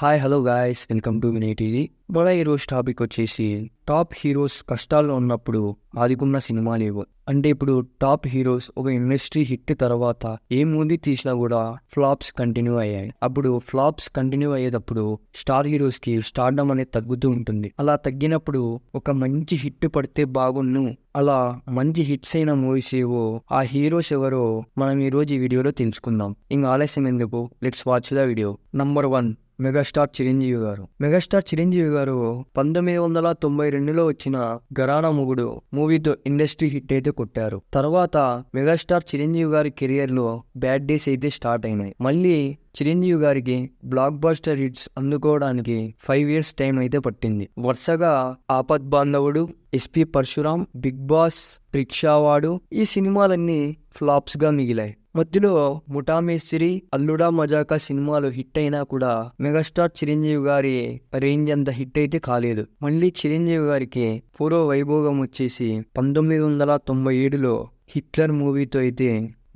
Hi hello guys, welcome to Vinay TV. మన ఈరోజు topic వచ్చేసి టాప్ హీరోస్ కష్టాల్లో ఉన్నప్పుడు ఆదుకున్న సినిమాలు ఏవో. అంటే ఇప్పుడు టాప్ హీరోస్ ఒక ఇండస్ట్రీ హిట్ తర్వాత ఏ మూవీ తీసినా కూడా ఫ్లాప్స్ కంటిన్యూ అయ్యాయి. అప్పుడు ఫ్లాప్స్ కంటిన్యూ అయ్యేటప్పుడు స్టార్ హీరోస్ కి స్టార్డమ్ అనేది తగ్గుతూ ఉంటుంది. అలా తగ్గినప్పుడు ఒక మంచి హిట్ పడితే బాగున్ను, అలా మంచి హిట్స్ అయిన మూవీస్ ఏవో, ఆ హీరోస్ ఎవరో మనం ఈ రోజు ఈ వీడియోలో తెలుసుకుందాం. ఇంకా ఆలస్యం ఎందుకు, let's watch the video. Number 1, megastar Chiranjeevi గారు. మెగాస్టార్ చిరంజీవి గారు 1992లో వచ్చిన ఘరానా మొగుడు మూవీతో ఇండస్ట్రీ హిట్ అయితే కొట్టారు. తర్వాత మెగాస్టార్ చిరంజీవి గారి కెరియర్ లో బ్యాడ్ డేస్ అయితే స్టార్ట్ అయినాయి. మళ్ళీ చిరంజీవి గారికి బ్లాక్ బస్టర్ హిట్స్ అందుకోవడానికి 5 years టైం అయితే పట్టింది. వరుసగా ఆపద్ బాంధవుడు, ఎస్పీ పరశురాం, బిగ్ బాస్, రిక్షావాడు ఈ సినిమాలన్నీ ఫ్లాప్స్ గా మిగిలాయి. మధ్యలో ముఠా మేస్త్రి, అల్లుడా మజాకా సినిమాలు హిట్ అయినా కూడా మెగాస్టార్ చిరంజీవి గారి రేంజ్ అంత హిట్ అయితే కాలేదు. మళ్ళీ చిరంజీవి గారికి పూర్వ వైభోగం వచ్చేసి 1997లో హిట్లర్ మూవీతో అయితే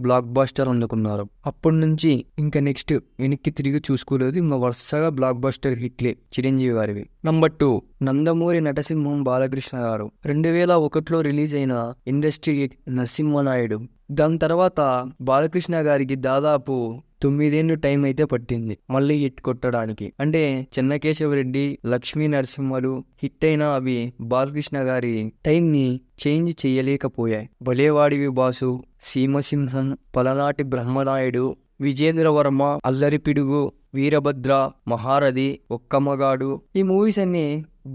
బ్లాక్ బస్టర్ అందుకున్నారు. అప్పటి నుంచి ఇంకా నెక్స్ట్ వెనక్కి తిరిగి చూసుకోలేదు. ఇంకా వరుసగా బ్లాక్ బస్టర్ హిట్లే చిరంజీవి గారివి. నంబర్ 2, నందమూరి నటసింహం బాలకృష్ణ గారు. 2001లో రిలీజ్ అయిన ఇండస్ట్రీ హిట్ నరసింహనాయుడు. దాని తర్వాత బాలకృష్ణ గారికి దాదాపు 9 ఏళ్ళు టైం అయితే పట్టింది మళ్ళీ హిట్ కొట్టడానికి. అంటే చెన్నకేశవరెడ్డి, లక్ష్మీ నరసింహలు హిట్ అయినా అవి బాలకృష్ణ గారి టైం ని చేంజ్ చేయలేకపోయాయి. భలేవాడివి బాసు, సీమసింహం, పలనాటి బ్రహ్మనాయుడు, విజేంద్రవర్మ, అల్లరి పిడుగు, వీరభద్ర, మహారథి, ఒక్కమ్మగాడు ఈ మూవీస్ అన్ని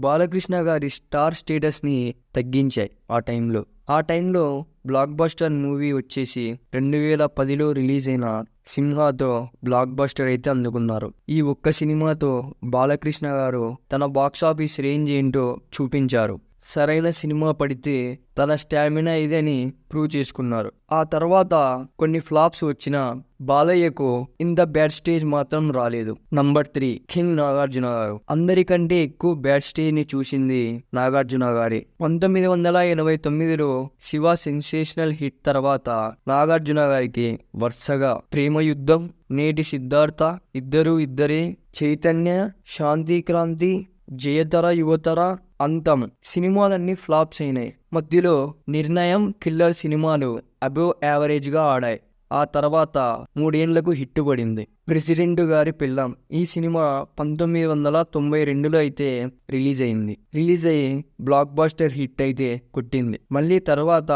బాలకృష్ణ గారి స్టార్ స్టేటస్ ని తగ్గించాయి. ఆ టైంలో బ్లాక్ బస్టర్ మూవీ వచ్చేసి 2010లో రిలీజ్ అయిన సింహాతో బ్లాక్ బస్టర్ అయితే అందుకున్నారు. ఈ ఒక్క సినిమాతో బాలకృష్ణ గారు తన బాక్సాఫీస్ రేంజ్ ఏంటో చూపించారు. సరైన సినిమా పడితే తన స్టామినా ఇదని ప్రూవ్ చేసుకున్నారు. ఆ తర్వాత కొన్ని ఫ్లాప్స్ వచ్చిన బాలయ్యకు ఇంత బ్యాడ్ స్టేజ్ మాత్రం రాలేదు. నంబర్ 3, కింగ్ నాగార్జున గారు. అందరికంటే ఎక్కువ బ్యాడ్ స్టేజ్ ని చూసింది నాగార్జున గారి. 1989లో శివ సెన్సేషనల్ హిట్ తర్వాత నాగార్జున గారికి వరుసగా ప్రేమయుద్ధం, నేటి సిద్ధార్థ, ఇద్దరు ఇద్దరే, చైతన్య, శాంతిక్రాంతి, జయతర యువతర, అంతం సినిమాలన్నీ ఫ్లాప్స్ అయినాయి. మధ్యలో నిర్ణయం, కిల్లర్ సినిమాలు అబోవ్ యావరేజ్ గా ఆడాయి. ఆ తర్వాత 3 ఏళ్లకు హిట్ పడింది ప్రెసిడెంట్ గారి పెళ్ళాం. ఈ సినిమా 1992లో అయితే రిలీజ్ అయ్యి బ్లాక్ బస్టర్ హిట్ అయితే కొట్టింది. మళ్ళీ తర్వాత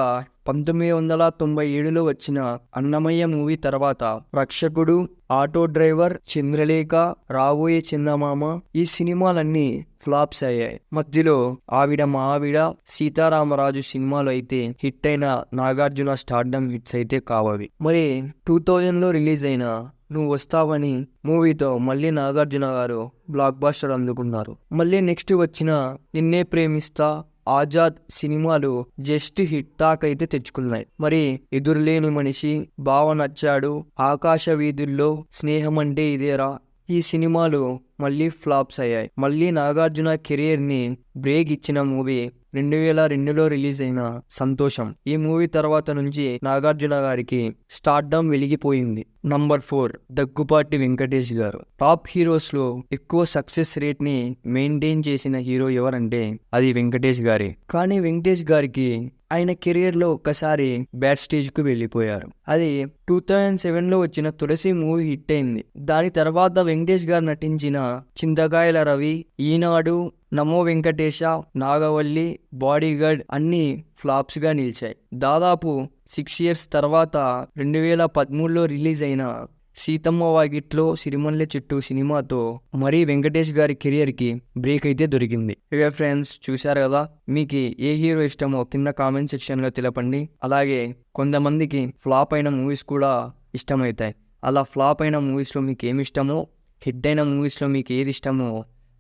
1997లో వచ్చిన అన్నమయ్య మూవీ తర్వాత రక్షకుడు, ఆటో డ్రైవర్, చంద్రలేఖ, రాబోయే చందమామ ఈ సినిమాలన్నీ ఫ్లాప్స్ అయ్యాయి. మధ్యలో ఆవిడ మా ఆవిడ, సీతారామరాజు సినిమాలు అయితే హిట్ అయిన నాగార్జున స్టార్డమ్ హిట్స్ అయితే కావవి. మరి 2000లో రిలీజ్ అయిన నువ్వు వస్తావని మూవీతో మళ్ళీ నాగార్జున గారు బ్లాక్ బస్టర్ అందుకున్నారు. మళ్ళీ నెక్స్ట్ వచ్చిన నిన్నే ప్రేమిస్తా, ఆజాద్ సినిమాలు జస్ట్ హిట్ టాక్ అయితే తెచ్చుకున్నాయి. మరి ఎదురులేని మనిషి, బావ నచ్చాడు, ఆకాశ వీధుల్లో, స్నేహం అంటే ఇదేరా ఈ సినిమాలు మళ్ళీ ఫ్లాప్స్ అయ్యాయి. మళ్ళీ నాగార్జున కెరీర్ ని బ్రేక్ ఇచ్చిన మూవీ 2002లో రిలీజ్ అయిన సంతోషం. ఈ మూవీ తర్వాత నుంచి నాగార్జున గారికి స్టార్డమ్ వెలిగిపోయింది. నంబర్ 4, దగ్గుపాటి వెంకటేష్ గారు. టాప్ హీరోస్ లో ఎక్కువ సక్సెస్ రేట్ ని మెయింటైన్ చేసిన హీరో ఎవరంటే అది వెంకటేష్ గారే. కానీ వెంకటేష్ గారికి ఆయన కెరియర్ లో ఒక్కసారి బ్యాడ్ స్టేజ్ కు వెళ్ళిపోయారు. అది 2007లో వచ్చిన తులసి మూవీ హిట్ అయింది. దాని తర్వాత వెంకటేష్ గారు నటించిన చింతకాయల రవి, ఈనాడు, నమో వెంకటేశ, నాగవల్లి, బాడీగార్డ్ అన్ని ఫ్లాప్స్ గా నిలిచాయి. దాదాపు 6 years తర్వాత 2013లో రిలీజ్ అయిన సీతమ్మ వాకిట్లో సిరిమల్లె చెట్టు సినిమాతో మరీ వెంకటేష్ గారి కెరియర్ కి బ్రేక్ అయితే దొరికింది. ఇక ఫ్రెండ్స్, చూశారు కదా, మీకు ఏ హీరో ఇష్టమో కింద కామెంట్ సెక్షన్ లో తెలపండి. అలాగే కొంతమందికి ఫ్లాప్ అయిన మూవీస్ కూడా ఇష్టమవుతాయి. అలా ఫ్లాప్ అయిన మూవీస్ లో మీకు ఏమి ఇష్టమో, హిట్ అయిన మూవీస్ లో మీకు ఏది ఇష్టమో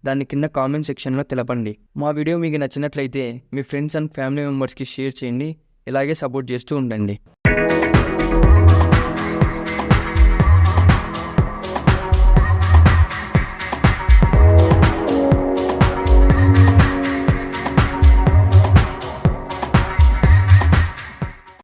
దాన్ని కింద కామెంట్ సెక్షన్లో తెలపండి. మా వీడియో మీకు నచ్చినట్లయితే మీ ఫ్రెండ్స్ అండ్ ఫ్యామిలీ మెంబర్స్కి షేర్ చేయండి. ఇలాగే సపోర్ట్ చేస్తూ ఉండండి.